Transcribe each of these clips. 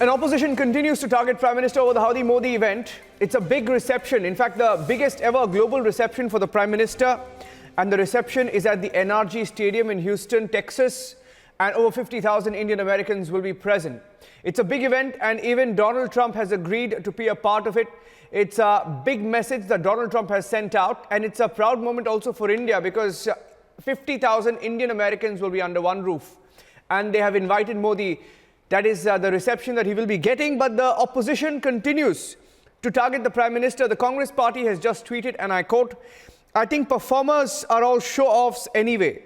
An opposition continues to target Prime Minister over the Howdy Modi event. It's a big reception, in fact, the biggest ever global reception for the Prime Minister. And the reception is at the NRG Stadium in Houston, Texas. And over 50,000 Indian Americans will be present. It's a big event, and even Donald Trump has agreed to be a part of it. It's a big message that Donald Trump has sent out, and it's a proud moment also for India because 50,000 Indian Americans will be under one roof. And they have invited Modi. That is the reception that he will be getting, but the opposition continues to target the Prime Minister. The Congress party has just tweeted, and I quote, "I think performers are all show-offs anyway.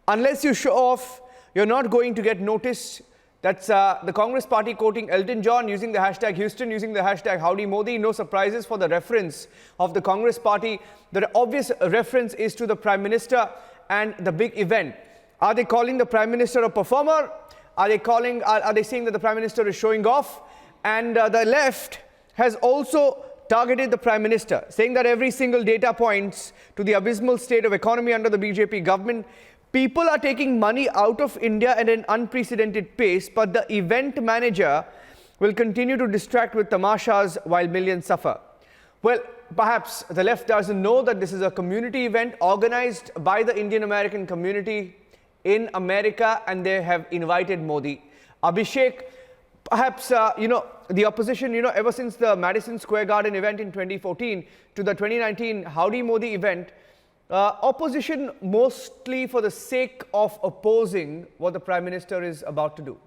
Unless you show off, you're not going to get noticed." That's the Congress party quoting Elton John, using the hashtag Houston, using the hashtag Howdy Modi. No surprises for the reference of the Congress party. The obvious reference is to the Prime Minister and the big event. Are they calling the Prime Minister a performer? Are they saying that the Prime Minister is showing off? And the left has also targeted the Prime Minister, saying that every single data points to the abysmal state of economy under the BJP government. People are taking money out of India at an unprecedented pace, but the event manager will continue to distract with tamashas while millions suffer. Well, perhaps the left doesn't know that this is a community event organized by the Indian American community in America, and they have invited Modi. Abhishek, perhaps, the opposition, ever since the Madison Square Garden event in 2014 to the 2019 Howdy Modi event, opposition mostly for the sake of opposing what the Prime Minister is about to do.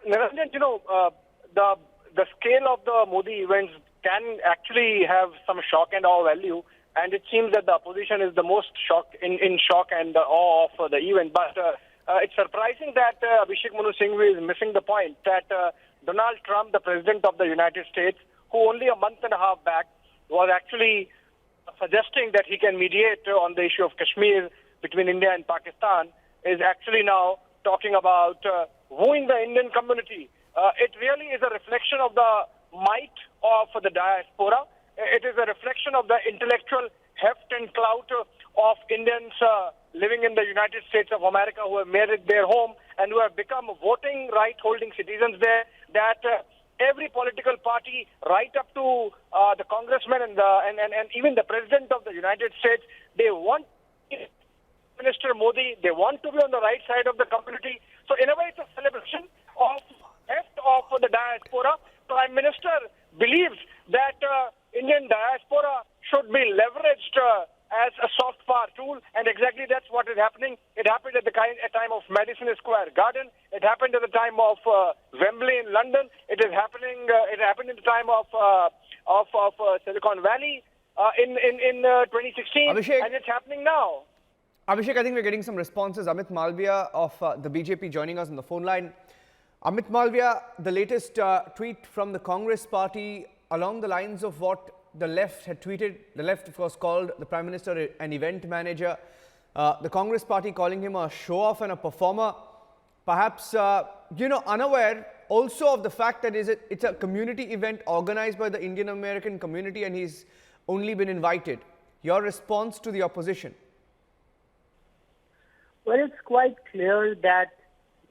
Narendra, the scale of the Modi events can actually have some shock and awe value. And it seems that the opposition is the most in shock and awe of the event. But it's surprising that Abhishek Manu Singhvi is missing the point that Donald Trump, the President of the United States, who only a month and a half back was actually suggesting that he can mediate on the issue of Kashmir between India and Pakistan, is actually now talking about wooing the Indian community. It really is a reflection of the might of the diaspora. It is a reflection of the intellectual heft and clout of Indians living in the United States of America who have made it their home and who have become voting right-holding citizens there, that every political party, right up to the congressman and even the President of the United States, they want Minister Modi, they want to be on the right side of the community. So in a way, it's a celebration of heft of the diaspora. Prime Minister believes that Indian diaspora should be leveraged as a soft power tool, and exactly that's what is happening. It happened at the time of Madison Square Garden. It happened at the time of Wembley in London. It is happening. It happened at the time of Silicon Valley in 2016, Abhishek, and it's happening now. Abhishek, I think we're getting some responses. Amit Malviya of the BJP joining us on the phone line. Amit Malviya, the latest tweet from the Congress party along the lines of what the left had tweeted. The left, of course, called the Prime Minister an event manager. The Congress party calling him a show-off and a performer. Perhaps, unaware also of the fact that it's a community event organized by the Indian American community and he's only been invited. Your response to the opposition? Well, it's quite clear that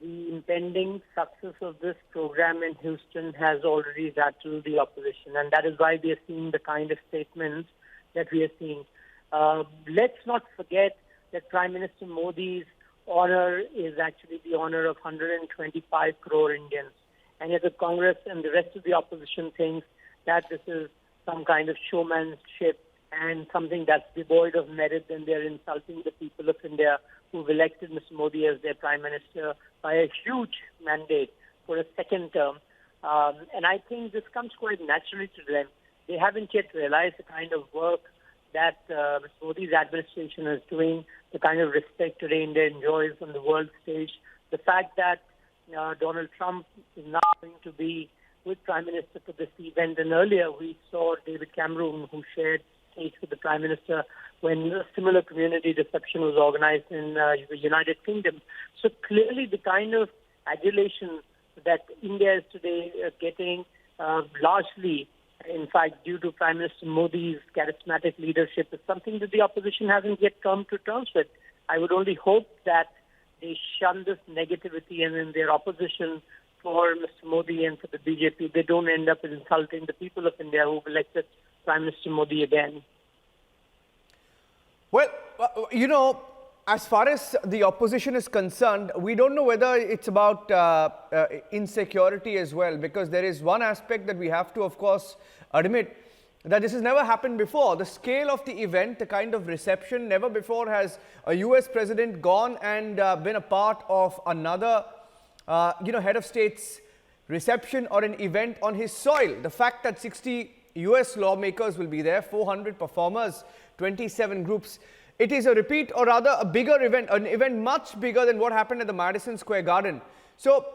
the impending success of this program in Houston has already rattled the opposition, and that is why we are seeing the kind of statements that we are seeing. Let's not forget that Prime Minister Modi's honor is actually the honor of 125 crore Indians, and yet the Congress and the rest of the opposition thinks that this is some kind of showmanship and something that's devoid of merit, and they're insulting the people of India who've elected Mr. Modi as their Prime Minister by a huge mandate for a second term. And I think this comes quite naturally to them. They haven't yet realized the kind of work that Mr. Modi's administration is doing, the kind of respect today India enjoys on the world stage, the fact that Donald Trump is now going to be with Prime Minister for this event. And earlier we saw David Cameron, who shared stage with the Prime Minister when a similar community reception was organized in the United Kingdom. So clearly the kind of adulation that India is today getting largely, in fact, due to Prime Minister Modi's charismatic leadership, is something that the opposition hasn't yet come to terms with. I would only hope that they shun this negativity and in their opposition for Mr. Modi and for the BJP, they don't end up insulting the people of India who elected Prime Minister Modi again. Well, you know, as far as the opposition is concerned, we don't know whether it's about insecurity as well, because there is one aspect that we have to, of course, admit, that this has never happened before. The scale of the event, the kind of reception, never before has a US president gone and been a part of another, head of state's reception or an event on his soil. The fact that 60 US lawmakers will be there, 400 performers, 27 groups. It is a repeat, or rather a bigger event, an event much bigger than what happened at the Madison Square Garden. So,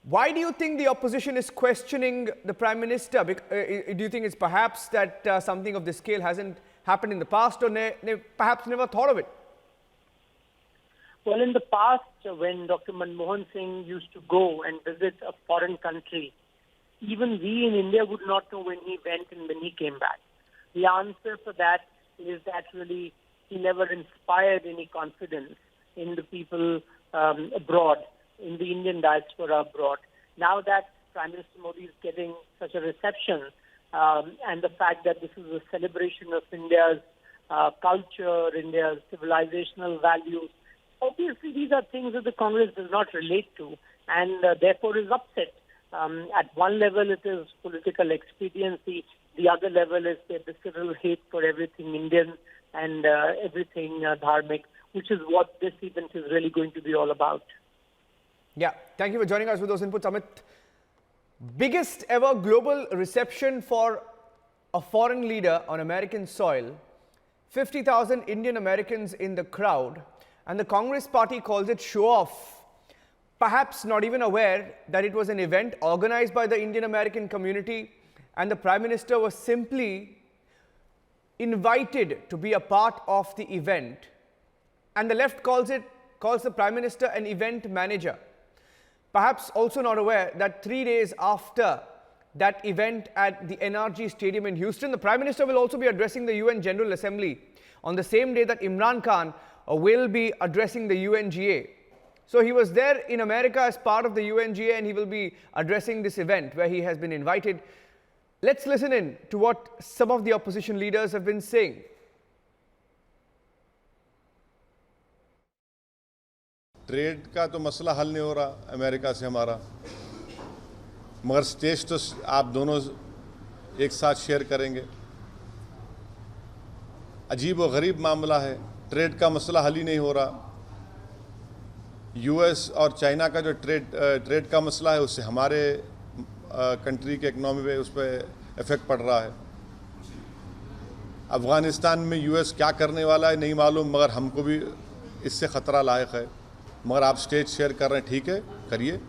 why do you think the opposition is questioning the Prime Minister? Do you think it's perhaps that something of this scale hasn't happened in the past, or perhaps never thought of it? Well, in the past, when Dr. Manmohan Singh used to go and visit a foreign country, even we in India would not know when he went and when he came back. The answer for that is that really he never inspired any confidence in the people abroad, in the Indian diaspora abroad. Now that Prime Minister Modi is getting such a reception, and the fact that this is a celebration of India's culture, India's civilizational values, obviously these are things that the Congress does not relate to, and therefore is upset. At one level it is political expediency, the other level is the visceral hate for everything Indian and everything dharmic, which is what this event is really going to be all about. Yeah, thank you for joining us with those inputs, Amit. Biggest ever global reception for a foreign leader on American soil, 50,000 Indian Americans in the crowd, and the Congress party calls it show off, perhaps not even aware that it was an event organized by the Indian American community, and the Prime Minister was simply invited to be a part of the event, and the left calls the Prime Minister an event manager. Perhaps also not aware that 3 days after that event at the NRG Stadium in Houston, the Prime Minister will also be addressing the UN General Assembly on the same day that Imran Khan will be addressing the UNGA. So he was there in America as part of the UNGA, and he will be addressing this event where he has been invited. Let's listen in to what some of the opposition leaders have been saying. Trade का तो मसला हल नहीं हो रहा America से हमारा, मगर स्टेज तो आप दोनों एक साथ शेयर करेंगे। अजीब व गरीब मामला है, ट्रेड का मसला हल ही नहीं हो रहा। यूएस और चाइना का जो ट्रेड का मसला है, उससे हमारे कंट्री के इकनॉमी पे उस पर इफ़ेक्ट पड़ रहा है। अफ़गानिस्तान में यूएस क्या करने वाला है नहीं मालूम, मगर हमको भी इससे ख़तरा लायक है। मगर आप स्टेज शेयर कर रहे हैं, ठीक है, करिए।